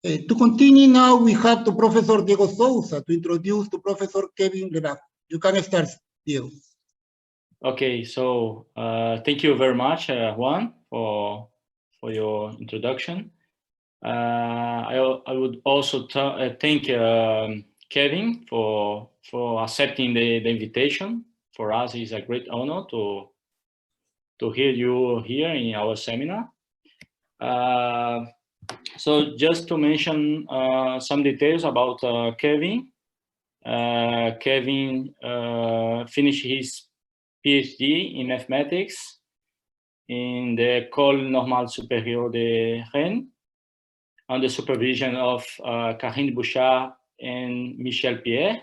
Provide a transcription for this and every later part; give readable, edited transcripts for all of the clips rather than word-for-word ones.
To continue now, we have to Professor Diego Souza to introduce to Professor Kevin Levac. You can start, Diego. Okay, so thank you very much, Juan, for your introduction. I would also thank Kevin for accepting the invitation. For us, it's a great honor to hear you here in our seminar. So just to mention some details about Kevin. Kevin finished his PhD in mathematics in the École Normale Supérieure de Rennes under supervision of Karine Bouchard and Michel Pierre.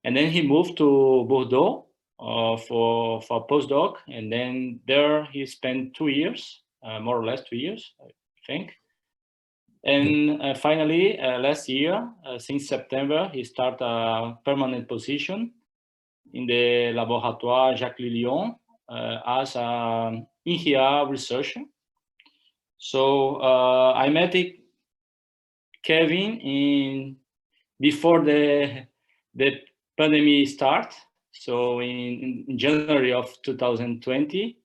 And then he moved to Bordeaux for a postdoc. And then there he spent 2 years, more or less 2 years, I think. And finally, last year, since September, he started a permanent position in the Laboratoire Jacques Lilion as an INRIA researcher. So I met Kevin before the pandemic start. So in January of 2020,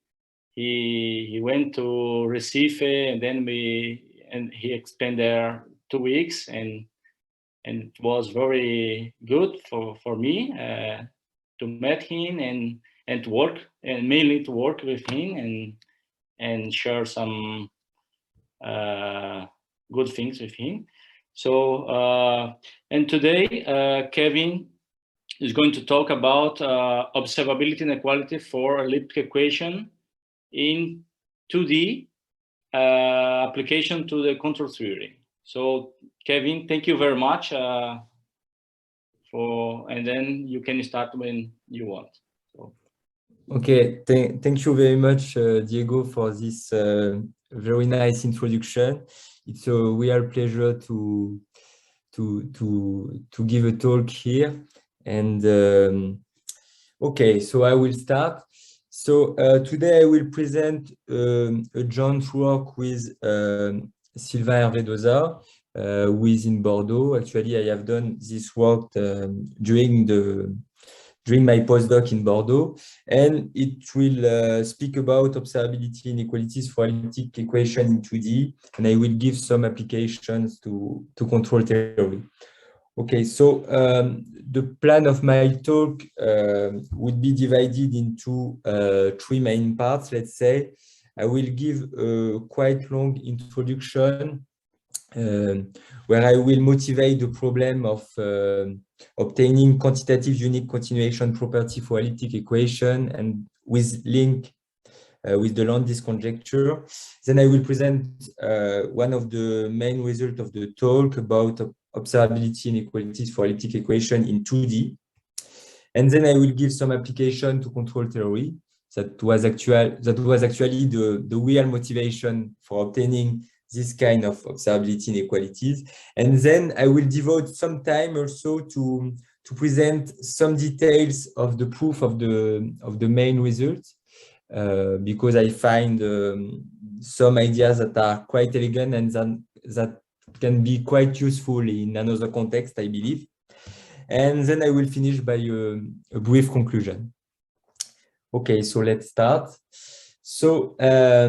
he went to Recife, and then he spent there 2 weeks, and it was very good for me to meet him and to work, and mainly to work with him and share some good things with him. So and today Kevin is going to talk about observability inequality for elliptic equation in 2D application to the control theory. So Kevin, thank you very much and then you can start when you want. So. Okay, thank you very much, Diego, for this very nice introduction. It's a real pleasure to give a talk here. And okay, so I will start. So today I will present a joint work with Sylvain Hervé Doza, who is in Bordeaux. Actually, I have done this work during my postdoc in Bordeaux, and it will speak about observability inequalities for elliptic equation in 2D, and I will give some applications to control theory. Okay, so the plan of my talk would be divided into 3 main parts, let's say. I will give a quite long introduction where I will motivate the problem of obtaining quantitative unique continuation property for elliptic equation and with link with the Landis conjecture. Then I will present one of the main results of the talk about observability inequalities for elliptic equation in 2D. And then I will give some application to control theory. That was actually the real motivation for obtaining this kind of observability inequalities. And then I will devote some time also to present some details of the proof of the main results, because I find some ideas that are quite elegant and that can be quite useful in another context, I believe. And then I will finish by a brief conclusion. Okay, so let's start. So I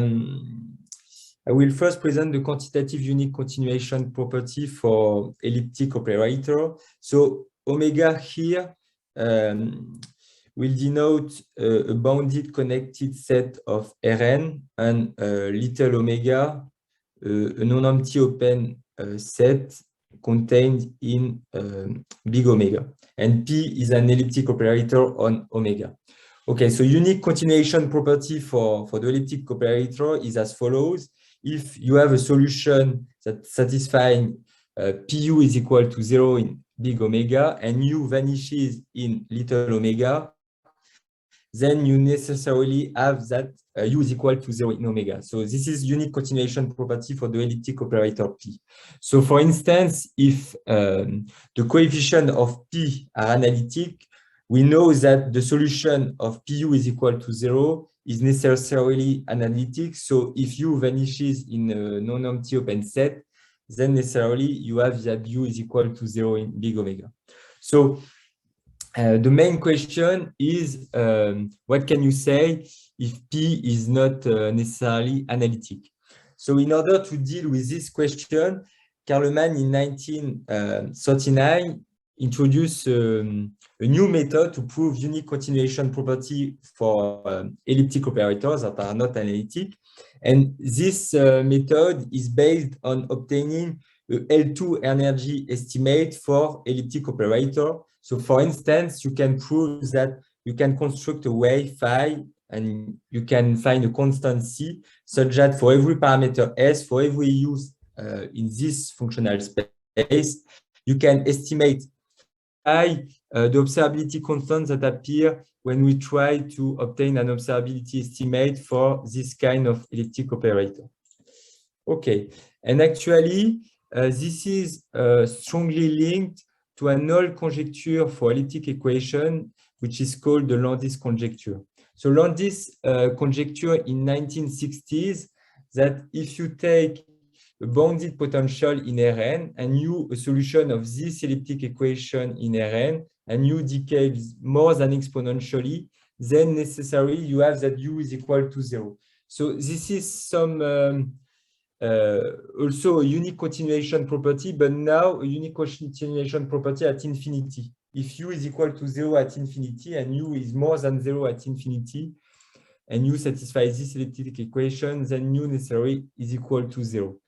will first present the quantitative unique continuation property for elliptic operator. So omega here will denote a bounded connected set of Rn, and little omega, a non-empty open set contained in big omega. And P is an elliptic operator on omega. Okay, so unique continuation property for the elliptic operator is as follows. If you have a solution that satisfying PU is equal to 0 in big omega and U vanishes in little omega, then you necessarily have that U is equal to 0 in omega. So this is unique continuation property for the elliptic operator P. So for instance, if the coefficient of P are analytic, we know that the solution of PU is equal to 0 is necessarily analytic. So if U vanishes in a non-empty open set, then necessarily you have that U is equal to 0 in big omega. So the main question is, what can you say if P is not necessarily analytic? So in order to deal with this question, Carleman in 1939 introduced a new method to prove unique continuation property for elliptic operators that are not analytic. And this method is based on obtaining a L2 energy estimate for elliptic operator. So for instance, you can prove that you can construct a wave phi and you can find a constant C such that for every parameter S, for every use in this functional space, you can estimate the observability constants that appear when we try to obtain an observability estimate for this kind of elliptic operator. Okay, and actually, this is strongly linked to a null conjecture for elliptic equation, which is called the Landis conjecture. So Landis conjecture in 1960s that if you take a bounded potential in Rn and you a solution of this elliptic equation in Rn and you decay more than exponentially, then necessarily you have that U is equal to 0. So this is some also a unique continuation property, but now a unique continuation property at infinity. If U is equal to 0 at infinity and U is more than 0 at infinity, and U satisfies this elliptic equation, then U necessarily is equal to 0.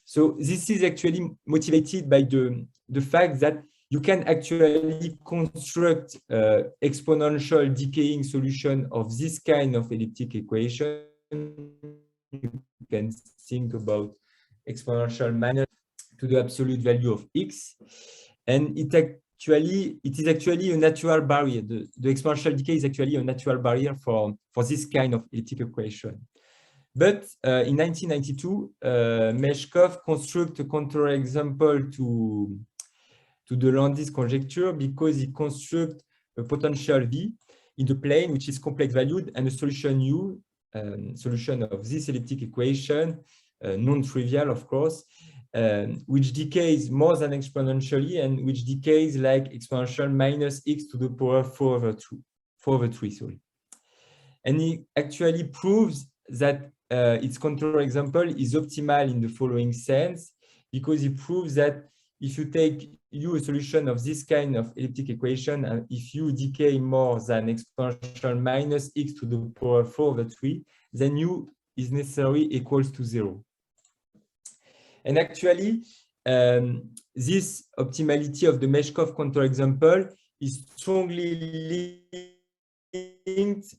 So this is actually motivated by the fact that you can actually construct exponential decaying solution of this kind of elliptic equation. You can think about exponential minus to the absolute value of x, and it is actually a natural barrier. The exponential decay is actually a natural barrier for this kind of elliptic equation. But in 1992, Meshkov constructed a counterexample to the Landis conjecture because he constructed a potential V in the plane, which is complex valued, and a solution U, solution of this elliptic equation, non-trivial, of course, which decays more than exponentially and which decays like exponential minus x to the power 4 over 3, sorry. And he actually proves that its counterexample is optimal in the following sense, because he proves that if you take U a solution of this kind of elliptic equation, and if U decay more than exponential minus x to the power 4 over 3, then U is necessarily equals to 0. And actually, this optimality of the Meshkov counterexample is strongly linked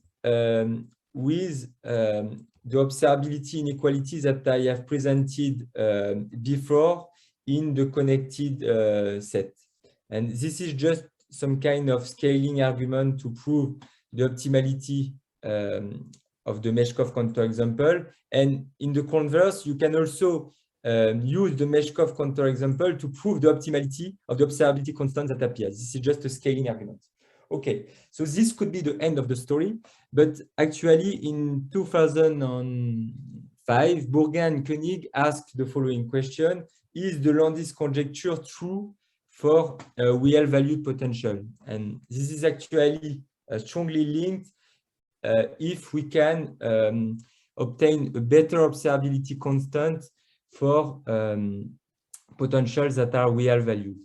with the observability inequality that I have presented before in the connected set. And this is just some kind of scaling argument to prove the optimality of the Meshkov counterexample. And in the converse, you can also use the Meshkov counterexample to prove the optimality of the observability constant that appears. This is just a scaling argument. Okay, so this could be the end of the story, but actually in 2005, Bourgain and Koenig asked the following question: is the Landis conjecture true for real-valued potential? And this is actually strongly linked if we can obtain a better observability constant for potentials that are real-valued.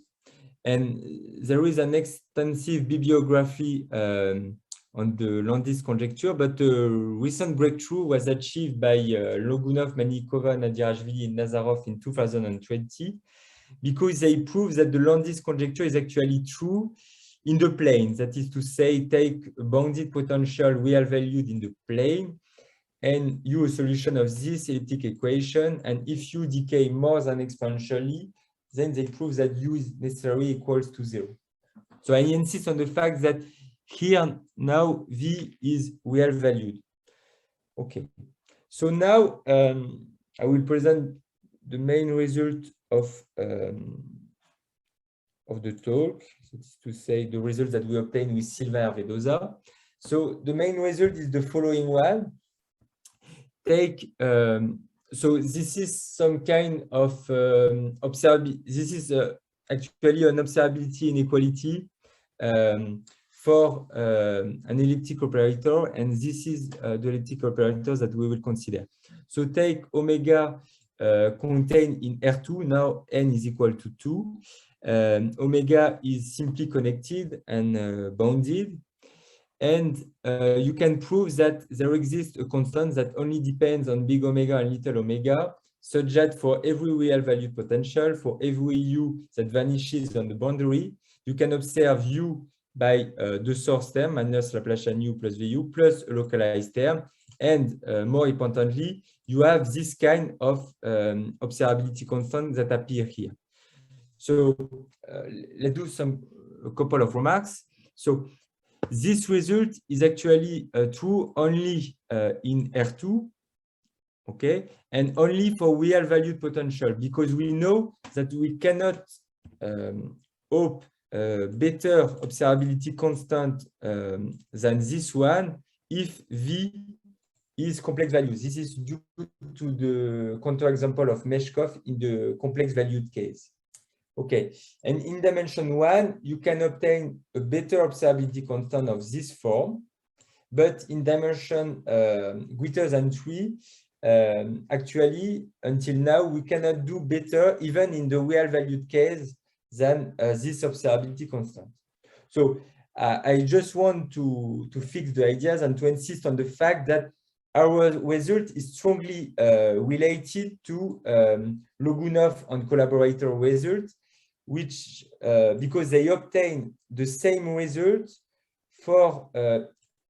And there is an extensive bibliography on the Landis conjecture, but a recent breakthrough was achieved by Logunov, Manikova, Nadirashvili, and Nazarov in 2020, because they prove that the Landis conjecture is actually true in the plane. That is to say, take a bounded potential real-valued in the plane, and you a solution of this elliptic equation, and if you decay more than exponentially, then they prove that U is necessarily equals to 0. So I insist on the fact that here now V is real valued. Okay. So now I will present the main result of the talk, that is to say the results that we obtained with Sylvain Hervé-Doza. So the main result is the following one. Take a So this is some kind of this is actually an observability inequality for an elliptic operator, and this is the elliptic operator that we will consider. So take omega contained in R2. Now n is equal to 2. Omega is simply connected and bounded. And you can prove that there exists a constant that only depends on big omega and little omega, such that for every real valued potential, for every u that vanishes on the boundary, you can observe u by the source term minus Laplacian u plus vu plus a localized term. And more importantly, you have this kind of observability constant that appear here. So let's do a couple of remarks. So this result is actually true only in R2, okay, and only for real valued potential, because we know that we cannot hope better observability constant than this one if V is complex values. This is due to the counterexample of Meshkov in the complex valued case. Okay, and in dimension 1, you can obtain a better observability constant of this form, but in dimension greater than 3, actually, until now, we cannot do better even in the real valued case than this observability constant. So I just want to fix the ideas and to insist on the fact that our result is strongly related to Logunov and collaborator result, which because they obtain the same result for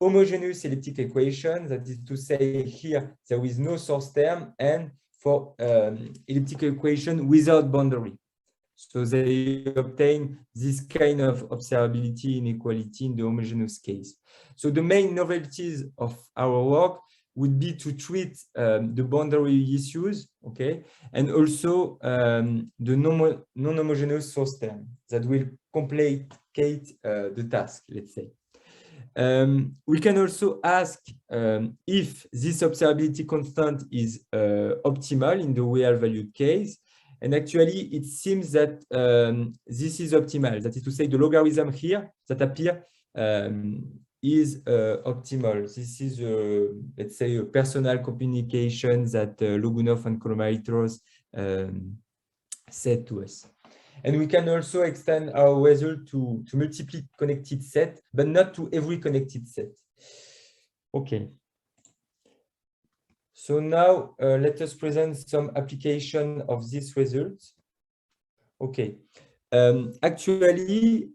homogeneous elliptic equation, that is to say here there is no source term, and for elliptic equation without boundary. So they obtain this kind of observability inequality in the homogeneous case. So the main novelties of our work would be to treat the boundary issues, okay, and also the non-homogeneous source term that will complicate the task, let's say. We can also ask if this observability constant is optimal in the real valued case. And actually, it seems that this is optimal. That is to say, the logarithm here that appear is optimal. This is, let's say, a personal communication that Logunov and collaborators said to us. And we can also extend our result to multiple connected set, but not to every connected set. Okay. So now let us present some application of this result. Okay. Actually,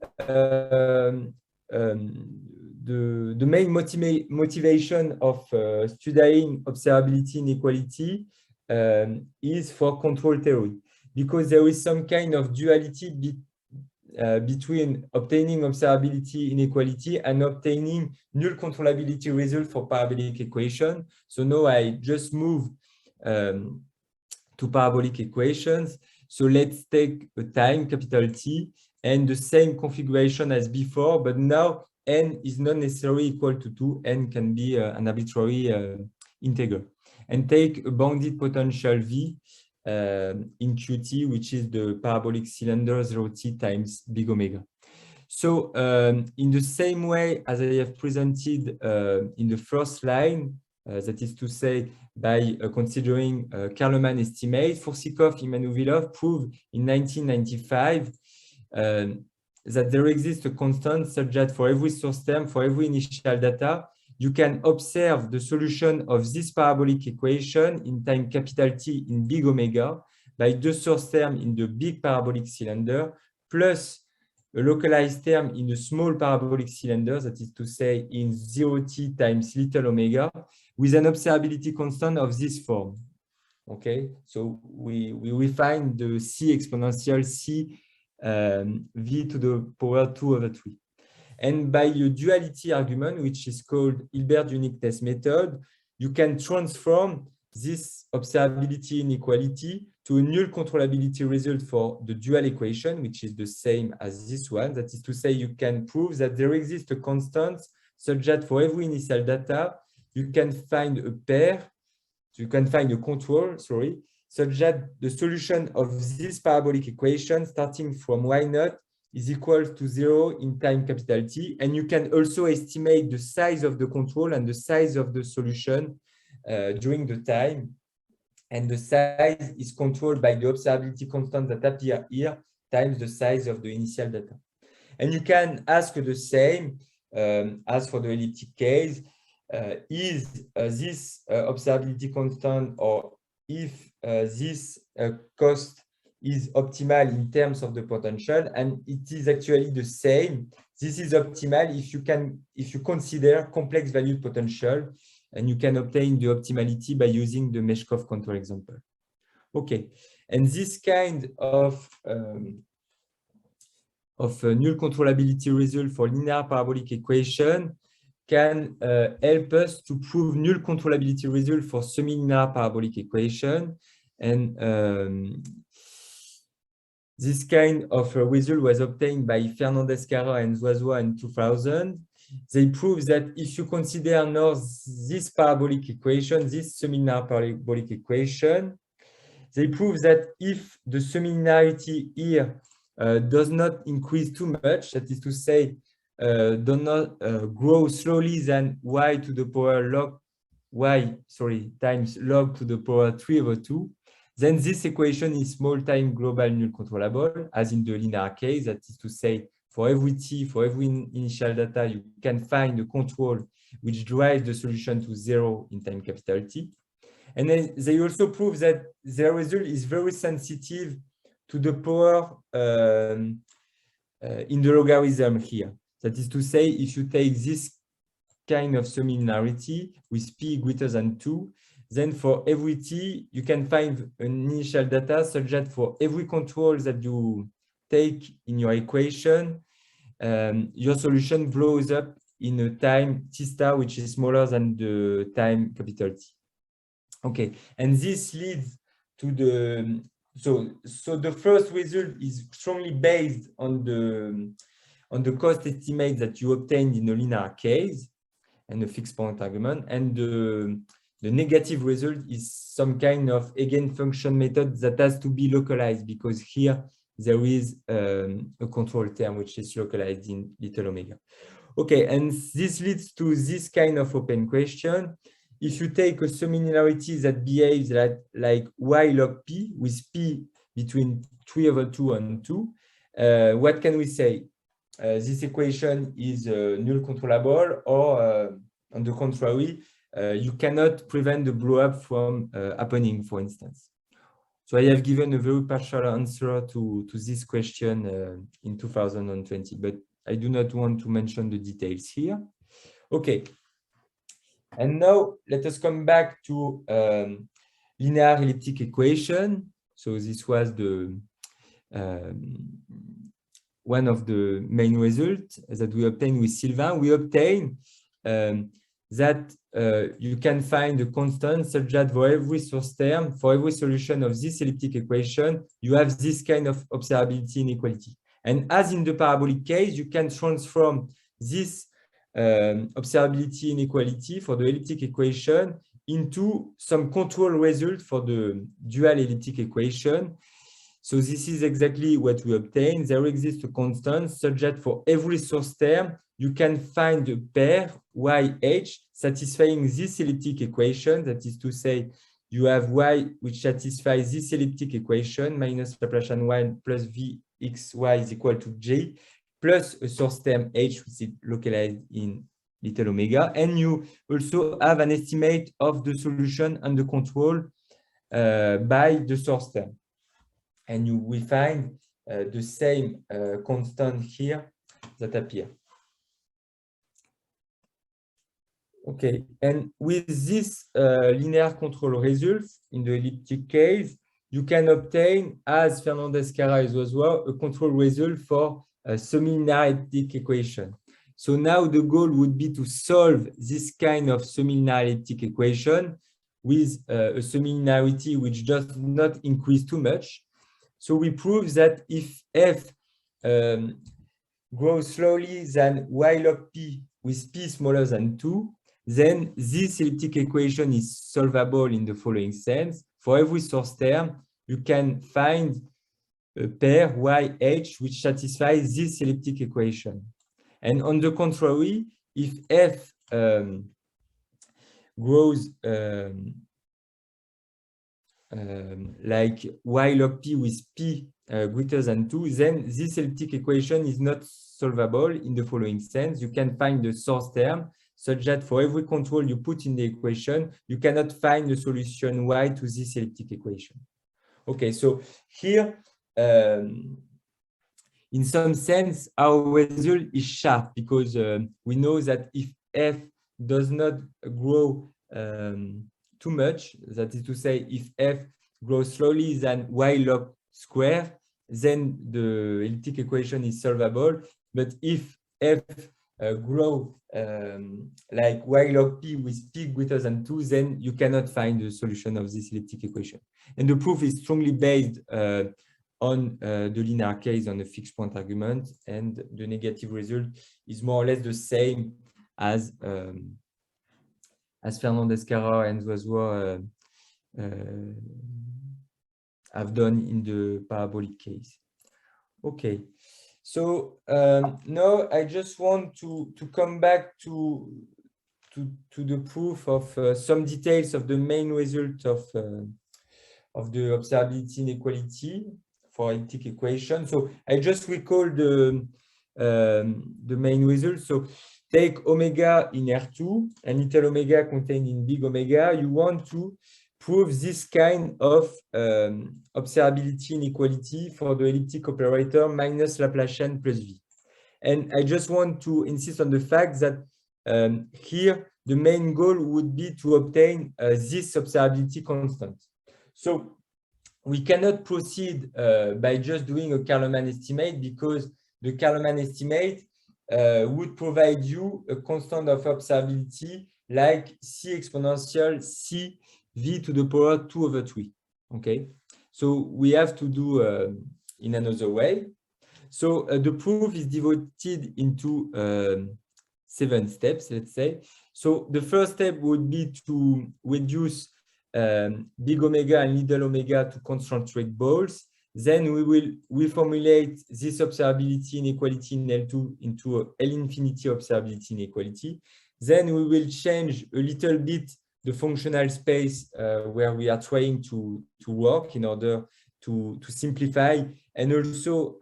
the main motivation of studying observability inequality is for control theory, because there is some kind of duality between obtaining observability inequality and obtaining null controllability result for parabolic equation. So now I just move to parabolic equations. So let's take a time, capital T, and the same configuration as before, but now n is not necessarily equal to 2. N can be an arbitrary integer. And take a bounded potential V in Qt, which is the parabolic cylinder 0t times big omega. So in the same way as I have presented in the first line, that is to say, by considering Karleman estimate, Fursikov, Imanovilov proved in 1995 that there exists a constant such that for every source term, for every initial data, you can observe the solution of this parabolic equation in time capital T in big omega by the source term in the big parabolic cylinder plus a localized term in the small parabolic cylinder, that is to say in 0t times little omega, with an observability constant of this form. Okay, so we refine the C exponential C V to the power 2/3. And by a duality argument, which is called Hilbert uniqueness method, you can transform this observability inequality to a null controllability result for the dual equation, which is the same as this one. That is to say, you can prove that there exists a constant such that for every initial data, you can find a pair So you can find a control, such that the solution of this parabolic equation starting from y0 is equal to 0 in time capital T. And you can also estimate the size of the control and the size of the solution during the time. And the size is controlled by the observability constant that appear here times the size of the initial data. And you can ask the same as for the elliptic case. Is this observability constant, or if this cost is optimal in terms of the potential? And it is actually the same. This is optimal if you consider complex valued potential, and you can obtain the optimality by using the Meshkov control example. Okay, and this kind of null controllability result for linear parabolic equation can help us to prove null controllability result for semi-linear parabolic equation. And this kind of result was obtained by Fernandez-Carrer and Zoisois in 2000. They prove that if you consider now this parabolic equation, this semi-linear parabolic equation, they prove that if the semi-linearity here does not increase too much, that is to say, do not grow slowly than y to the power log times log to the power 3/2, then this equation is small time global null controllable, as in the linear case. That is to say, for every t, for every initial data, you can find a control which drives the solution to 0 in time capital T. And then they also prove that their result is very sensitive to the power in the logarithm here. That is to say, if you take this kind of semi-linearity with p greater than 2, then for every t, you can find an initial data such that for every control that you take in your equation, your solution blows up in a time t star, which is smaller than the time capital T. Okay, and this leads to the, so the first result is strongly based on the cost estimate that you obtained in a linear case and a fixed point argument, and the negative result is some kind of eigenfunction method that has to be localized, because here there is a control term which is localized in little omega. Okay, and this leads to this kind of open question. If you take a semi-linearity that behaves like y log p, with p between 3/2 and 2, what can we say? This equation is null controllable, or on the contrary, you cannot prevent the blow-up from happening, for instance. So I have given a very partial answer to this question in 2020, but I do not want to mention the details here. Okay. And now let us come back to linear elliptic equation. So this was the one of the main results that we obtained with Sylvain. We obtained that you can find a constant such that for every source term, for every solution of this elliptic equation, you have this kind of observability inequality. And as in the parabolic case, you can transform this observability inequality for the elliptic equation into some control result for the dual elliptic equation. So this is exactly what we obtained. There exists a constant such that for every source term, you can find a pair YH satisfying this elliptic equation. That is to say, you have Y which satisfies this elliptic equation minus Laplacian y plus Vxy is equal to J, plus a source term H which is localized in little omega. And you also have an estimate of the solution and the control by the source term. And you will find the same constant here that appear. Okay, and with this linear control result in the elliptic case, you can obtain, as Fernandez-Carrer as well, a control result for a semi-linear elliptic equation. So now the goal would be to solve this kind of semi-linear elliptic equation with a semi-linearity which does not increase too much. So we prove that if f grows slowly than y log p with p smaller than 2, then this elliptic equation is solvable in the following sense. For every source term, you can find a pair YH which satisfies this elliptic equation. And on the contrary, if F grows like Y log P with P greater than 2, then this elliptic equation is not solvable in the following sense. You can find the source term such that for every control you put in the equation, you cannot find the solution Y to this elliptic equation. Okay, so here, in some sense, our result is sharp because we know that if F does not grow too much, that is to say, if F grows slowly than Y log square, then the elliptic equation is solvable. But if F grow like Y log P with P greater than 2, then you cannot find the solution of this elliptic equation. And the proof is strongly based on the linear case on a fixed point argument, and the negative result is more or less the same as Fernandez-Carrère and Zoisdois have done in the parabolic case. Okay, so now I just want to come back to the proof of some details of the main result of the observability inequality for elliptic equation. So I just recall the main result. So take omega in R2 and little omega contained in big omega. You want to prove this kind of observability inequality for the elliptic operator minus Laplacian plus V. And I just want to insist on the fact that here the main goal would be to obtain this observability constant. So we cannot proceed by just doing a Kerlman estimate because the Kerlman estimate would provide you a constant of observability like C exponential C V to the power 2/3. Okay, so we have to do in another way. So the proof is divided into 7 steps, let's say. So the first step would be to reduce big omega and little omega to concentric balls. Then we will reformulate this observability inequality in L2 into a L infinity observability inequality. Then we will change a little bit the functional space where we are trying to work in order to simplify. And also,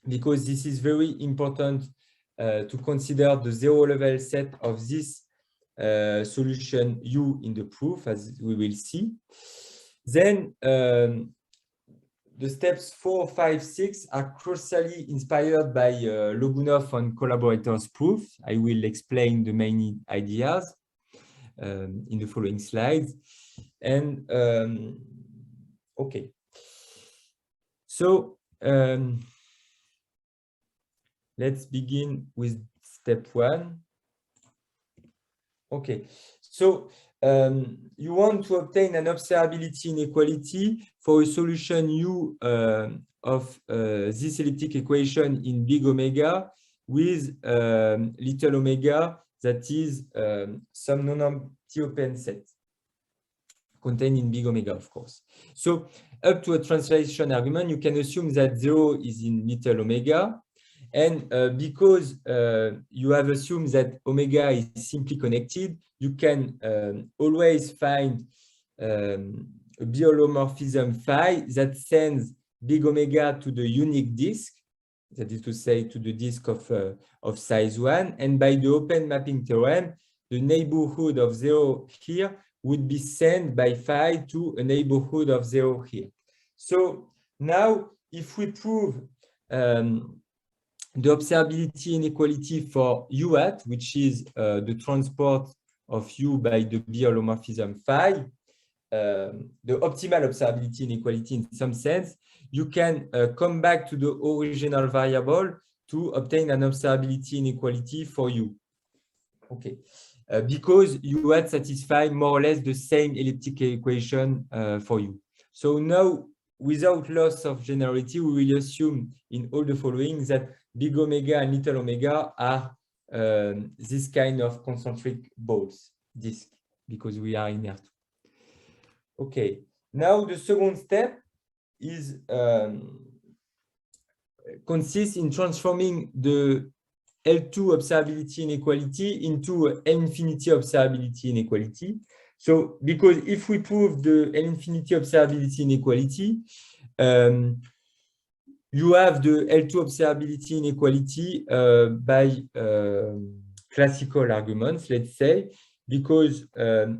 because this is very important to consider the zero level set of this solution U in the proof, as we will see. Then the steps 4, 5, 6 are crucially inspired by Logunov and collaborators' proof. I will explain the main ideas in the following slides. And okay, so let's begin with step 1. Okay, so you want to obtain an observability inequality for a solution U of this elliptic equation in big omega with little omega, that is some non-empty open set contained in big omega, of course. So up to a translation argument, you can assume that 0 is in little omega. And because you have assumed that omega is simply connected, you can always find a biholomorphism phi that sends big omega to the unique disk, that is to say to the disk of size 1. And by the open mapping theorem, the neighborhood of 0 here would be sent by phi to a neighborhood of 0 here. So now if we prove the observability inequality for U hat, which is the transport of U by the biholomorphism phi, the optimal observability inequality in some sense, you can come back to the original variable to obtain an observability inequality for U. Okay, because U hat satisfy more or less the same elliptic equation for U. So now, without loss of generality, we will assume in all the following that big omega and little omega are this kind of concentric balls, disk, because we are in R2. Okay, now the second step is consists in transforming the L2 observability inequality into L infinity observability inequality. So, because if we prove the L infinity observability inequality, you have the L2 observability inequality by classical arguments, let's say, because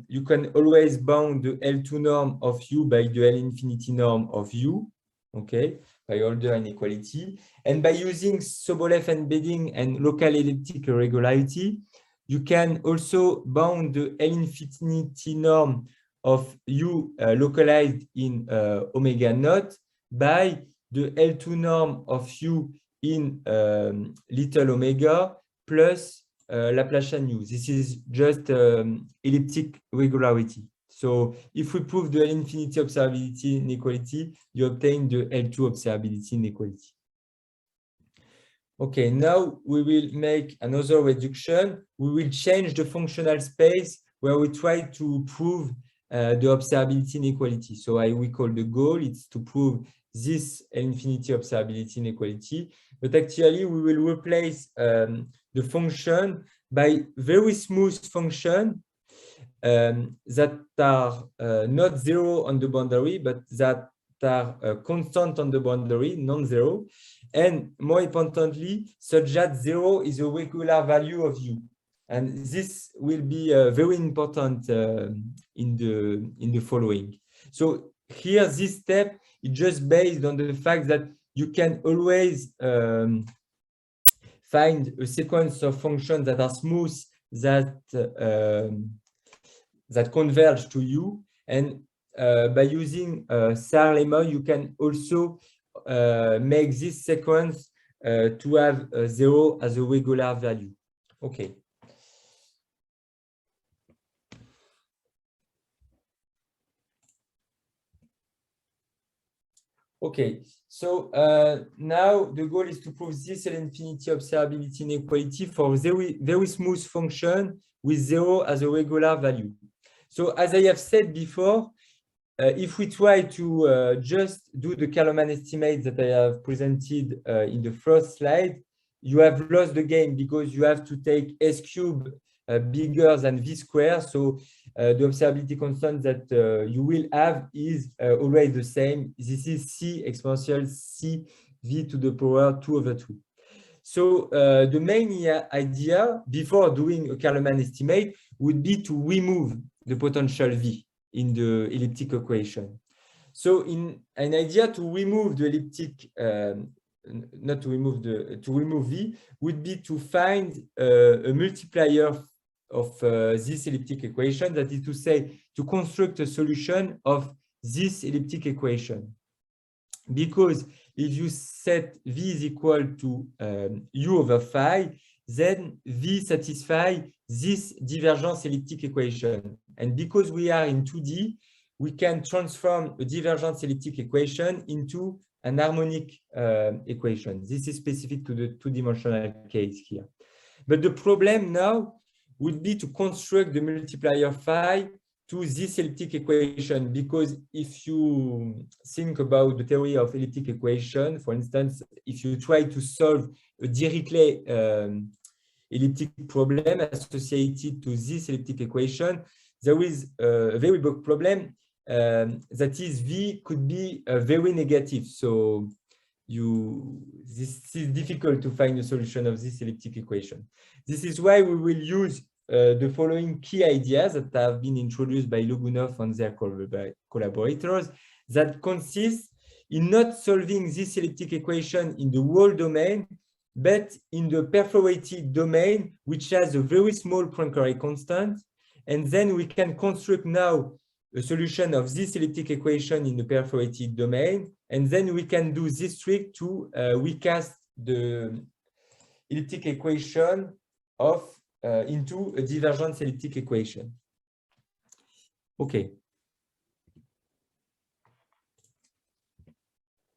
you can always bound the L2 norm of U by the L infinity norm of U, okay, by order inequality. And by using Sobolev embedding and local elliptic irregularity, you can also bound the L infinity norm of U localized in omega naught by the L2 norm of U in little omega plus Laplacian U. This is just elliptic regularity. So if we prove the L infinity observability inequality, you obtain the L2 observability inequality. Okay, now we will make another reduction. We will change the functional space where we try to prove the observability inequality. So we call the goal, it's to prove this L infinity observability inequality. But actually, we will replace the function by very smooth function that are not zero on the boundary, but that are constant on the boundary, non-zero, and more importantly, such that 0 is a regular value of U. And this will be very important in the following. So here, this step is just based on the fact that you can always find a sequence of functions that are smooth that that converge to U, and by using SAR-Lemon, you can also make this sequence to have 0 as a regular value. Okay. Okay, so now the goal is to prove this L infinity observability inequality for very smooth function with 0 as a regular value. So as I have said before, if we try to just do the Kalman estimate that I have presented in the first slide, you have lost the game because you have to take S cube bigger than V square. So the observability constant that you will have is always the same. This is C exponential C V to the power 2/2. So the main idea before doing a Kalman estimate would be to remove the potential V in the elliptic equation. So in an idea to remove the elliptic, to remove V would be to find a multiplier of this elliptic equation, that is to say, to construct a solution of this elliptic equation. Because if you set V is equal to U over phi, then V satisfies this divergence elliptic equation. And because we are in 2D, we can transform a divergence elliptic equation into an harmonic equation. This is specific to the two-dimensional case here. But the problem now would be to construct the multiplier phi to this elliptic equation, because if you think about the theory of elliptic equation, for instance, if you try to solve a Dirichlet elliptic problem associated to this elliptic equation, there is a very big problem, that is V could be very negative. So this is difficult to find a solution of this elliptic equation. This is why we will use the following key ideas that have been introduced by Logunov and their collaborators, that consist in not solving this elliptic equation in the whole domain, but in the perforated domain, which has a very small Poincare constant. And then we can construct now a solution of this elliptic equation in the perforated domain. And then we can do this trick to recast the elliptic equation of into a divergence elliptic equation. Okay.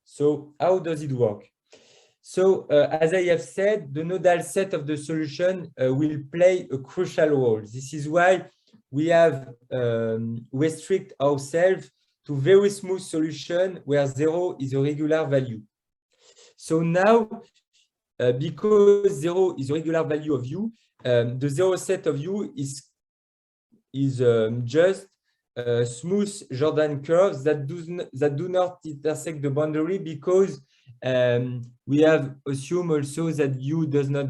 So how does it work? So as I have said, the nodal set of the solution will play a crucial role. This is why we have restrict ourselves to very smooth solution where 0 is a regular value. So now, because 0 is a regular value of U, the 0 set of U is just smooth Jordan curves that do not intersect the boundary, because we have assumed also that U does not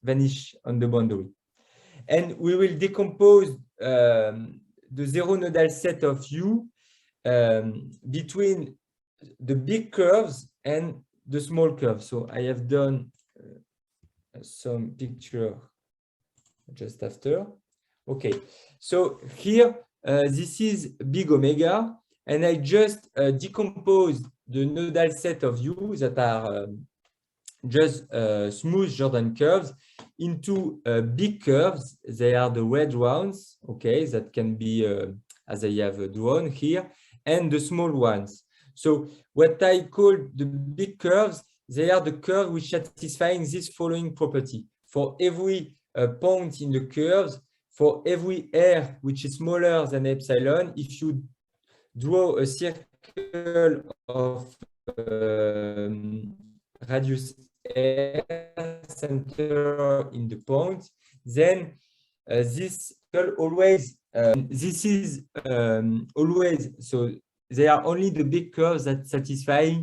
vanish on the boundary. And we will decompose the 0 nodal set of U between the big curves and the small curves. So I have done some picture just after. Okay, so here this is big omega, and I just decomposed the nodal set of U that are just smooth Jordan curves into big curves. They are the red ones, okay, that can be as I have drawn here, and the small ones. So what I call the big curves, they are the curves which satisfying this following property. For every point in the curves, for every r which is smaller than epsilon, if you draw a circle of radius r center in the point, then this always this is always, so they are only the big curves that satisfy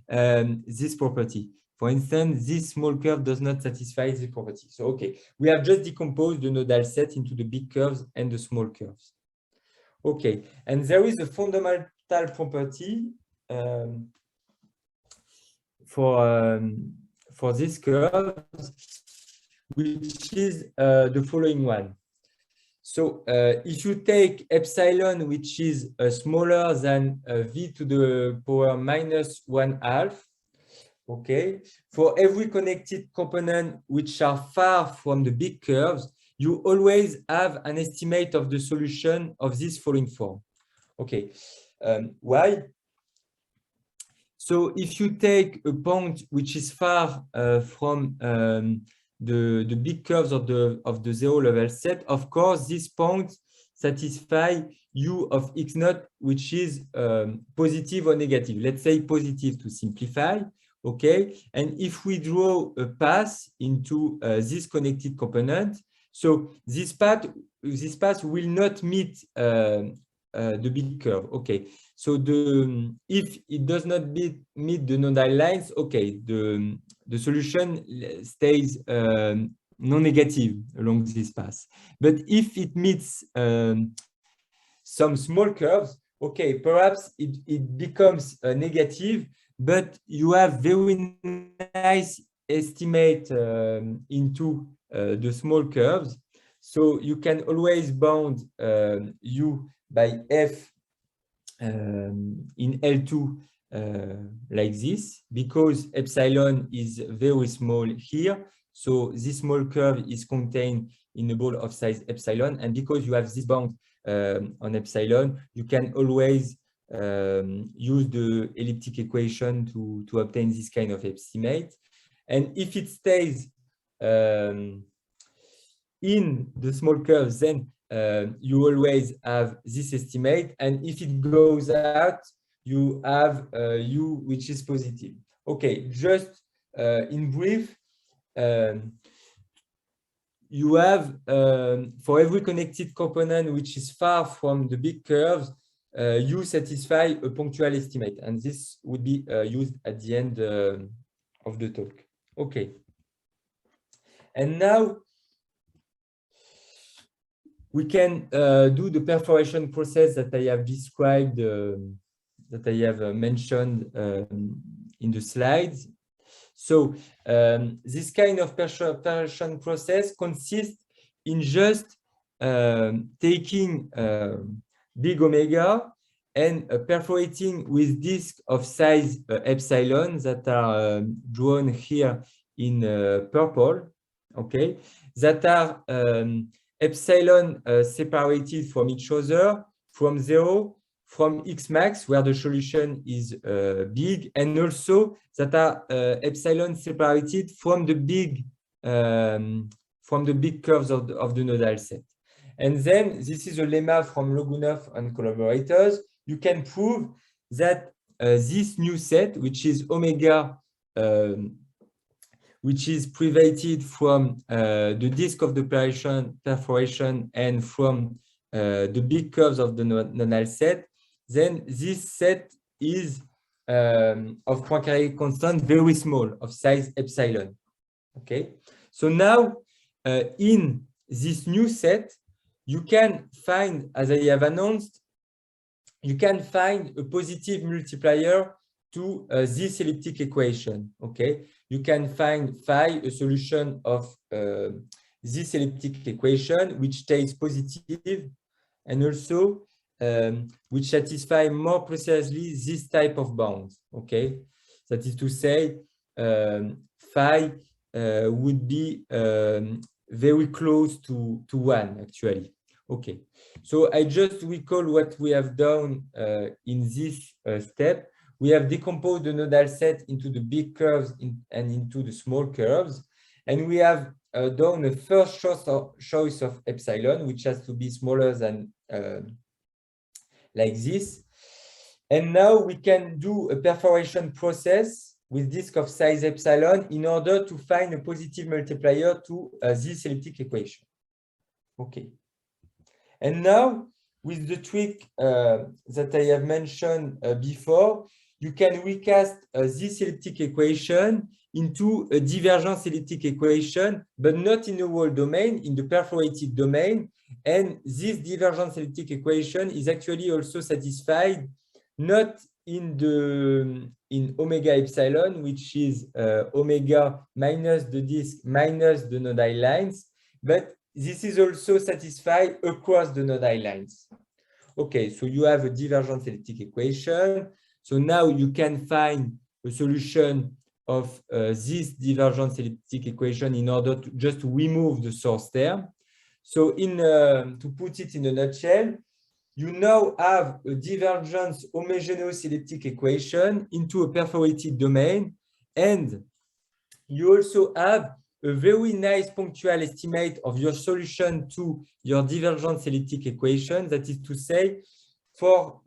this property. For instance, this small curve does not satisfy this property. So, okay, we have just decomposed the nodal set into the big curves and the small curves. Okay, and there is a fundamental property for these curves, which is the following one. So if you take epsilon, which is smaller than v to the power -1/2, okay, for every connected component which are far from the big curves, you always have an estimate of the solution of this following form. Okay, why? So if you take a point which is far from the big curves of the 0 level set, of course, this point satisfy U of x naught, which is positive or negative. Let's say positive to simplify. Okay, and if we draw a path into this connected component, so this path will not meet the big curve. Okay, so if it does not meet the nodal lines, okay, the solution stays non-negative along this path. But if it meets some small curves, okay, perhaps it becomes negative, but you have very nice estimate into the small curves. So you can always bound U by F in L2 like this, because epsilon is very small here. So this small curve is contained in a ball of size epsilon. And because you have this bound on epsilon, you can always use the elliptic equation to obtain this kind of estimate. And if it stays in the small curves, then you always have this estimate. And if it goes out, you have U which is positive. Okay, just in brief, you have for every connected component which is far from the big curves, you satisfy a punctual estimate, and this would be used at the end of the talk. Okay, and now we can do the perforation process that I have described, that I have mentioned in the slides. So this kind of perforation process consists in just taking big omega and perforating with discs of size epsilon that are drawn here in purple, okay, that are epsilon separated from each other from 0, from X max, where the solution is big, and also that are epsilon separated from the big curves of the nodal set. And then this is a lemma from Logunov and collaborators. You can prove that this new set, which is omega, which is privated from the disk of the perforation and from the big curves of the nodal set, then this set is of Poincaré constant very small, of size epsilon. Okay, so now in this new set, you can find, as I have announced, you can find a positive multiplier to this elliptic equation. Okay, you can find phi, a solution of this elliptic equation, which takes positive, and also which satisfy more precisely this type of bounds. Okay, that is to say, phi would be very close to 1, actually. Okay, so I just recall what we have done in this step. We have decomposed the nodal set into the big curves and into the small curves, and we have done a first choice of epsilon, which has to be smaller than like this. And now we can do a perforation process with disk of size epsilon in order to find a positive multiplier to this elliptic equation. Okay. And now, with the trick that I have mentioned before, you can recast this elliptic equation into a divergence elliptic equation, but not in the whole domain, in the perforated domain. And this divergence elliptic equation is actually also satisfied not in omega epsilon, which is omega minus the disk minus the nodal lines, but this is also satisfied across the nodal lines. Okay, so you have a divergence elliptic equation. So now you can find a solution of this divergence elliptic equation in order to just remove the source term. So to put it in a nutshell, you now have a divergence homogeneous elliptic equation into a perforated domain, and you also have a very nice punctual estimate of your solution to your divergence elliptic equation. That is to say, for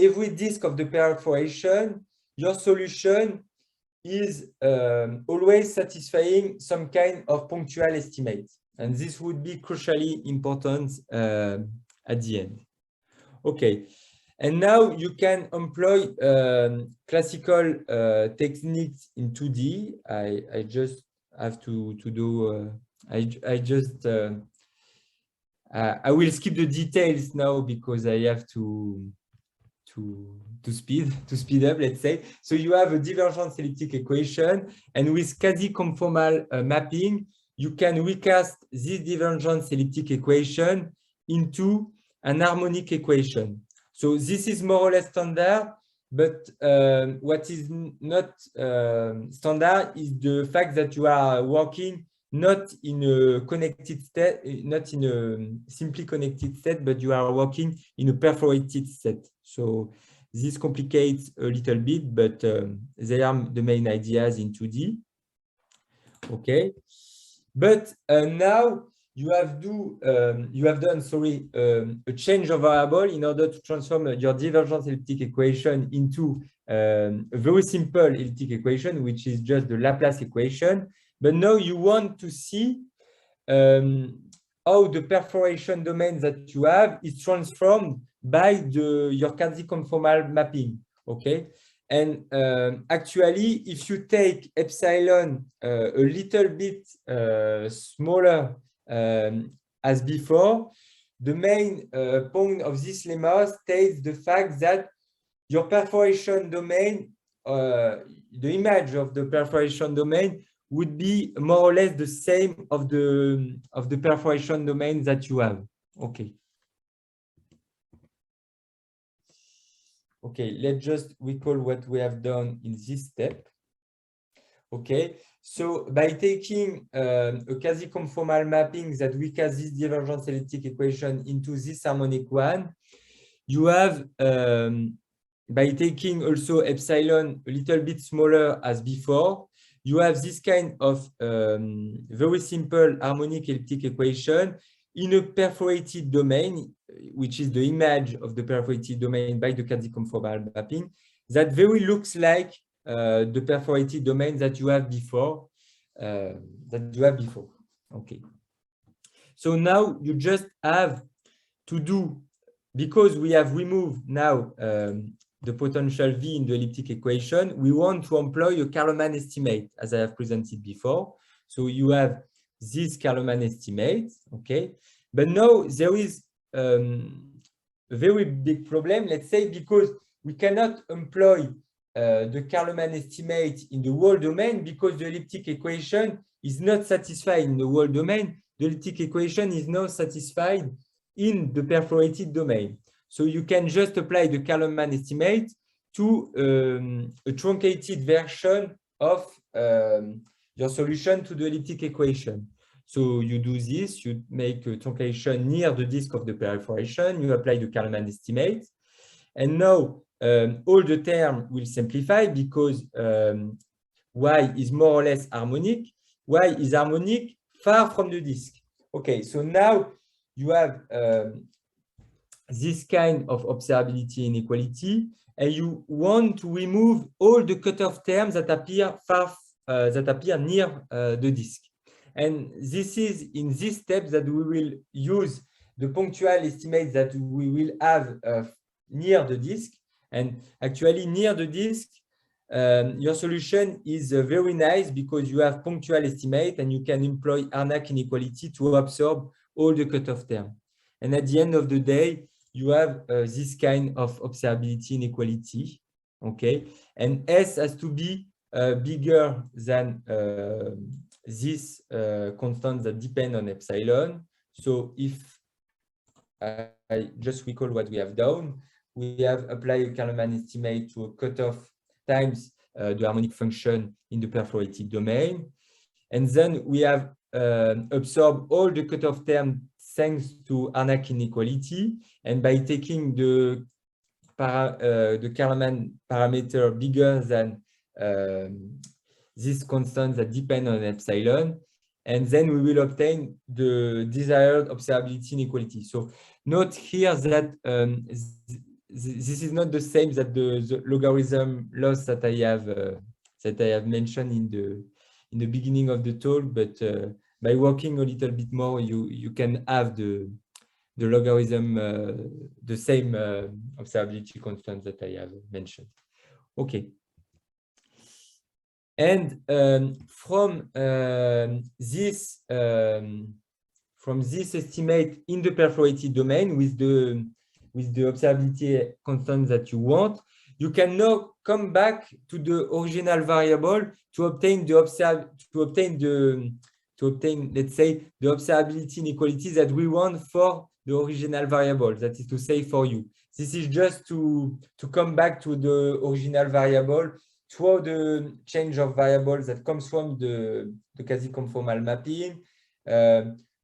every disk of the perforation, your solution is always satisfying some kind of punctual estimate. And this would be crucially important at the end. Okay. And now you can employ classical techniques in 2D. I just have to do, I will skip the details now because I have to speed up, let's say. So you have a divergence elliptic equation, and with quasi-conformal mapping, you can recast this divergence elliptic equation into an harmonic equation. So this is more or less standard, but what is not standard is the fact that you are working not in a connected state, not in a simply connected set, but you are working in a perforated set. So this complicates a little bit, but they are the main ideas in 2D. Okay, but now you have done a change of variable in order to transform your divergence elliptic equation into a very simple elliptic equation, which is just the Laplace equation. But now you want to see how the perforation domain that you have is transformed by your quasi-conformal mapping. Okay, and actually, if you take epsilon a little bit smaller as before, the main point of this lemma states the fact that your perforation domain, the image of the perforation domain would be more or less the same of the perforation domain that you have. Okay. Okay, let's just recall what we have done in this step. Okay, so by taking a quasi-conformal mapping that recast this divergence elliptic equation into this harmonic one, you have, by taking also epsilon a little bit smaller as before, you have this kind of very simple harmonic elliptic equation in a perforated domain, which is the image of the perforated domain by the Kazi-conformal mapping, that very looks like the perforated domain that you have before. Okay. So now you just have to do, because we have removed now the potential V in the elliptic equation, we want to employ a Kaloman estimate, as I have presented before. So you have this Kaloman estimate, okay? But now there is a very big problem, let's say, because we cannot employ the Kaloman estimate in the whole domain because the elliptic equation is not satisfied in the whole domain. The elliptic equation is now satisfied in the perforated domain. So you can just apply the Kaloman estimate to a truncated version of your solution to the elliptic equation. So you do this, you make a truncation near the disk of the perforation, you apply the Kaloman estimate, and now all the term will simplify because Y is more or less harmonic. Y is harmonic far from the disk. Okay, so now you have this kind of observability inequality, and you want to remove all the cutoff terms that appear near the disk. And this is in this step that we will use the punctual estimates that we will have near the disk. And actually, near the disk, your solution is very nice because you have punctual estimate and you can employ Harnack inequality to absorb all the cutoff term. And at the end of the day, you have this kind of observability inequality, okay? And S has to be bigger than this constant that depend on epsilon. So if I just recall what we have done, we have applied a Kaloman estimate to a cutoff times the harmonic function in the perforated domain. And then we have absorbed all the cutoff terms thanks to Harnack inequality. And by taking the Kaloman parameter bigger than this constant that depend on epsilon, and then we will obtain the desired observability inequality. So note here that this is not the same that the logarithm loss that I have mentioned in the beginning of the talk, but by working a little bit more, you can have the logarithm, the same observability constant that I have mentioned. Okay. And from this estimate in the perforated domain with the observability constant that you want, you can now come back to the original variable to obtain let's say the observability inequality that we want for the original variable, that is to say for you. This is just to come back to the original variable through the change of variables that comes from the Kazi-conformal mapping,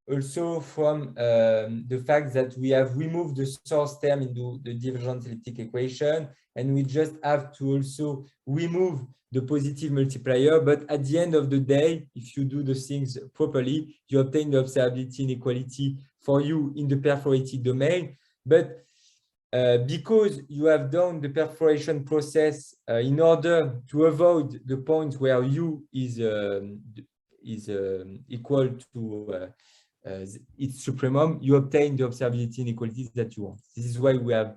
also from the fact that we have removed the source term into the divergent elliptic equation, and we just have to also remove the positive multiplier. But at the end of the day, if you do the things properly, you obtain the observability inequality for you in the perforated domain. But because you have done the perforation process in order to avoid the point where U is equal to its supremum, you obtain the observability inequalities that you want. This is why we have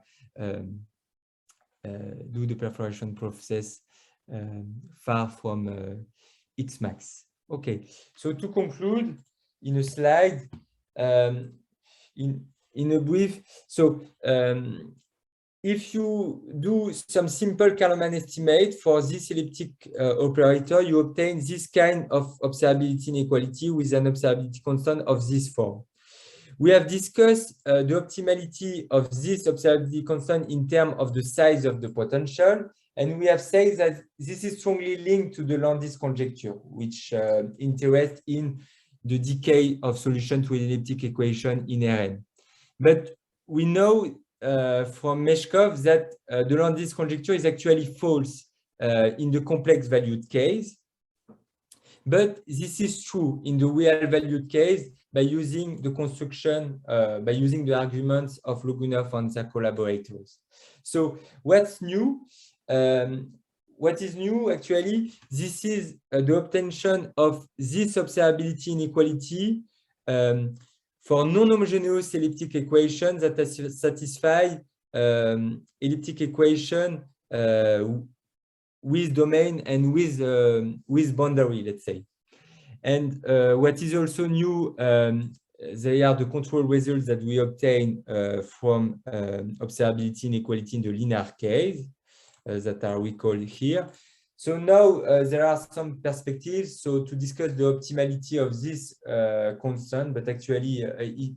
do the perforation process far from X max. Okay, so to conclude in a slide, in a brief, so if you do some simple Kaloman estimate for this elliptic operator, you obtain this kind of observability inequality with an observability constant of this form. We have discussed the optimality of this observability constant in terms of the size of the potential, and we have said that this is strongly linked to the Landis conjecture, which interests in the decay of solution to an elliptic equation in Rn. But we know from Meshkov that the Landis conjecture is actually false in the complex valued case. But this is true in the real valued case by using the construction, by using the arguments of Logunov and their collaborators. So what's new? What is new actually? This is the obtention of this observability inequality for non-homogeneous elliptic equations that satisfy elliptic equation with domain and with boundary, let's say. And what is also new, they are the control results that we obtain from observability inequality in the linear case that are recalled here. So now there are some perspectives. So to discuss the optimality of this constant, but actually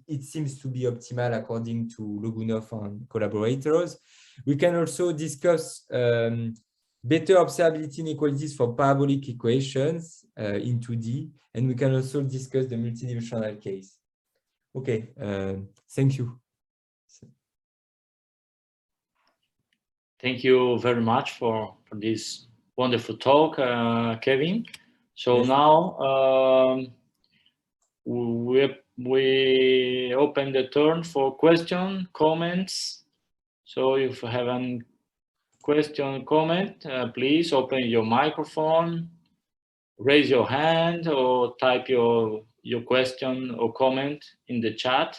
it seems to be optimal according to Logunov and collaborators. We can also discuss better observability inequalities for parabolic equations in 2D, and we can also discuss the multidimensional case. Okay, thank you. Thank you very much for this wonderful talk, Kevin. So Yes. now we open the turn for question, comments. So if you have any question, comment, please open your microphone, raise your hand, or type your question or comment in the chat.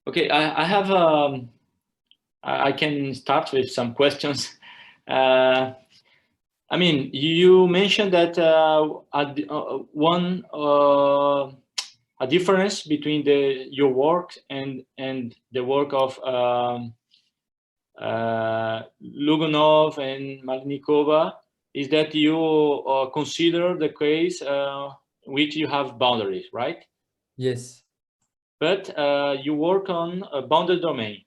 Okay, I have I can start with some questions. I mean, you mentioned that a difference between your work and the work of Logunov and Malnikova is that you consider the case which you have boundaries, right? Yes. But you work on a bounded domain.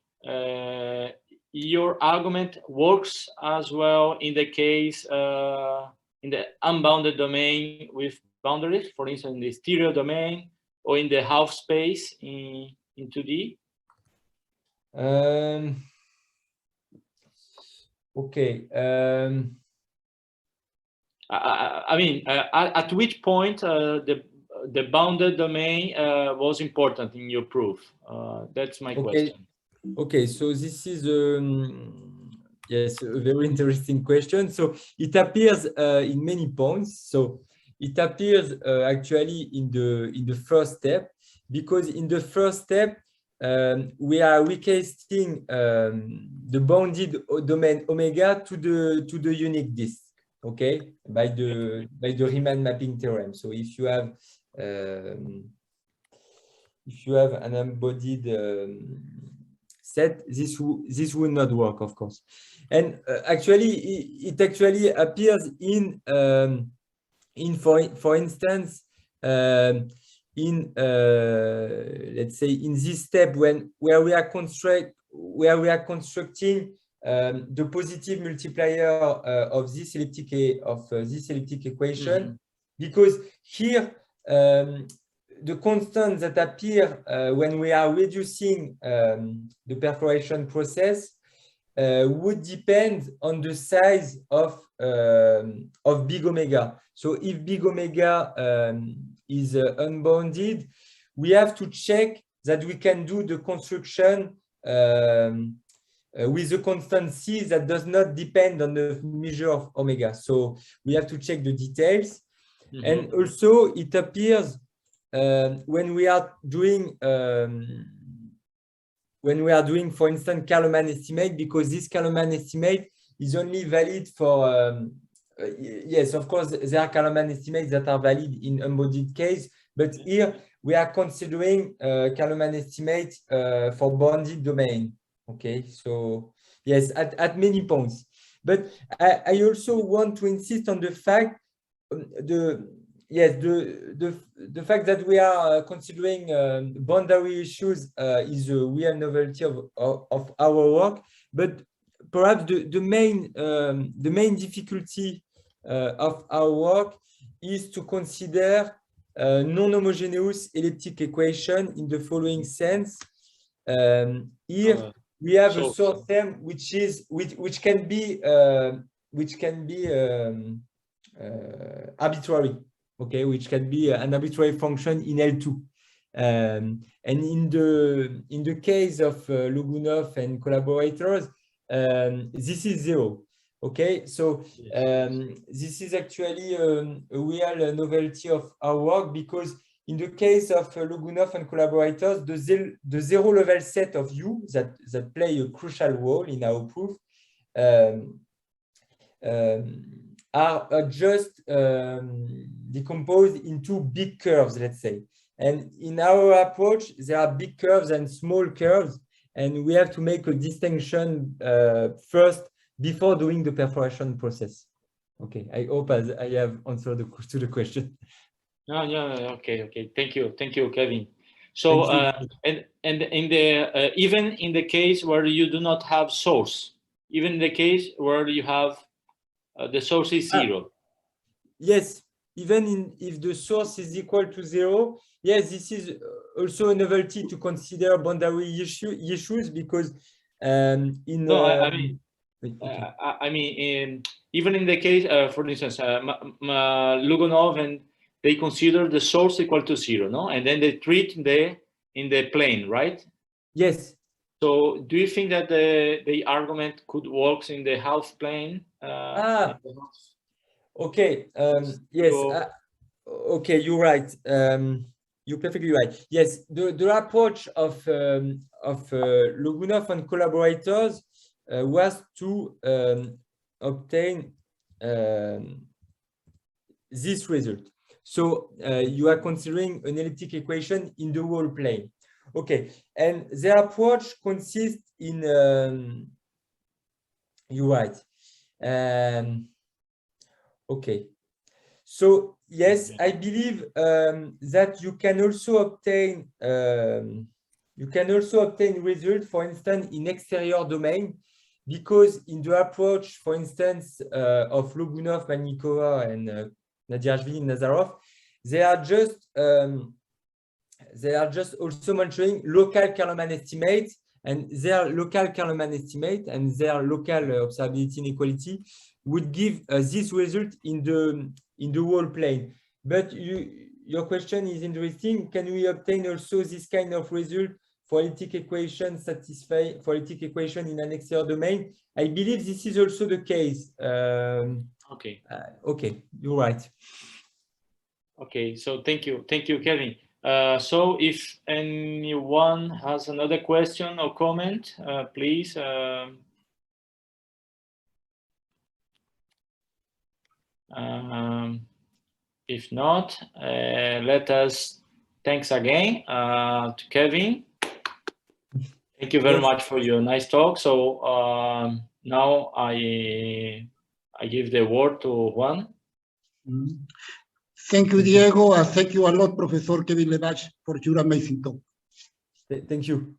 Your argument works as well in the case in the unbounded domain with boundaries, for instance, in the stereo domain or in the half space in 2D? Okay. I mean, at which point the bounded domain was important in your proof? That's my question. Okay, so this is yes, a very interesting question. So it appears in many points. So it appears actually in the first step, because in the first step we are recasting the bounded domain omega to the unique disk. Okay, by the Riemann mapping theorem. So if you have an embodied set, this will not work, of course. And actually, it actually appears in for instance, in let's say in this step where we are constructing the positive multiplier of this elliptic equation, because here the constants that appear when we are reducing the perforation process would depend on the size of big omega. So if big omega is unbounded, we have to check that we can do the construction with a constant c that does not depend on the measure of omega. So we have to check the details. And also it appears when we are doing, for instance, Kalman estimate, because this Kalman estimate is only valid for, yes, of course, there are Kalman estimates that are valid in embodied case, but here we are considering Kalman estimate for bounded domain. Okay, so yes, at many points. But I also want to insist on the fact the fact that we are considering boundary issues is a real novelty of our work, but perhaps the main difficulty of our work is to consider non-homogeneous elliptic equation in the following sense. Here we have a source term which can be arbitrary, okay, which can be an arbitrary function in L2. And in the case of Logunov and collaborators, this is 0. Okay, so this is actually a real novelty of our work, because in the case of Logunov and collaborators, the zero level set of U that play a crucial role in our proof are just decomposed into big curves, let's say. And in our approach, there are big curves and small curves, and we have to make a distinction first before doing the perforation process. Okay, I hope I have answered to the question. Yeah, okay. Thank you, Kevin. So, and in the even in the case where you do not have source, even in the case where you have the source is 0. Yes, even if the source is equal to 0, yes, this is also a novelty to consider boundary issues, because I mean, even in the case, for instance, Logunov, and they consider the source equal to 0, no? And then they treat in the plane, right? Yes. So, do you think that the argument could work in the half plane? Okay. Yes. Okay, you're right. You're perfectly right. Yes, the approach of Logunov and collaborators was to obtain this result. So you are considering an elliptic equation in the whole plane. Okay, and the approach consists in, you're right. Okay, so yes, I believe that you can also obtain result, for instance, in exterior domain, because in the approach, for instance, of Logunov, Malnikova, and Nadirashvili, Nazarov, they are just also mentioning local Kerlman estimate, and their local Kerlman estimate and their local observability inequality would give this result in the whole plane. But your question is interesting. Can we obtain also this kind of result for elliptic equation in an exterior domain? I believe this is also the case. Okay. Okay, you're right. Okay, so thank you, Kevin. So if anyone has another question or comment, please. If not, let us thanks again to Kevin. Thank you very much for your nice talk. So now I give the word to Juan. Thank you, Diego, and thank you a lot, Professor Kevin Lebach, for your amazing talk. Thank you.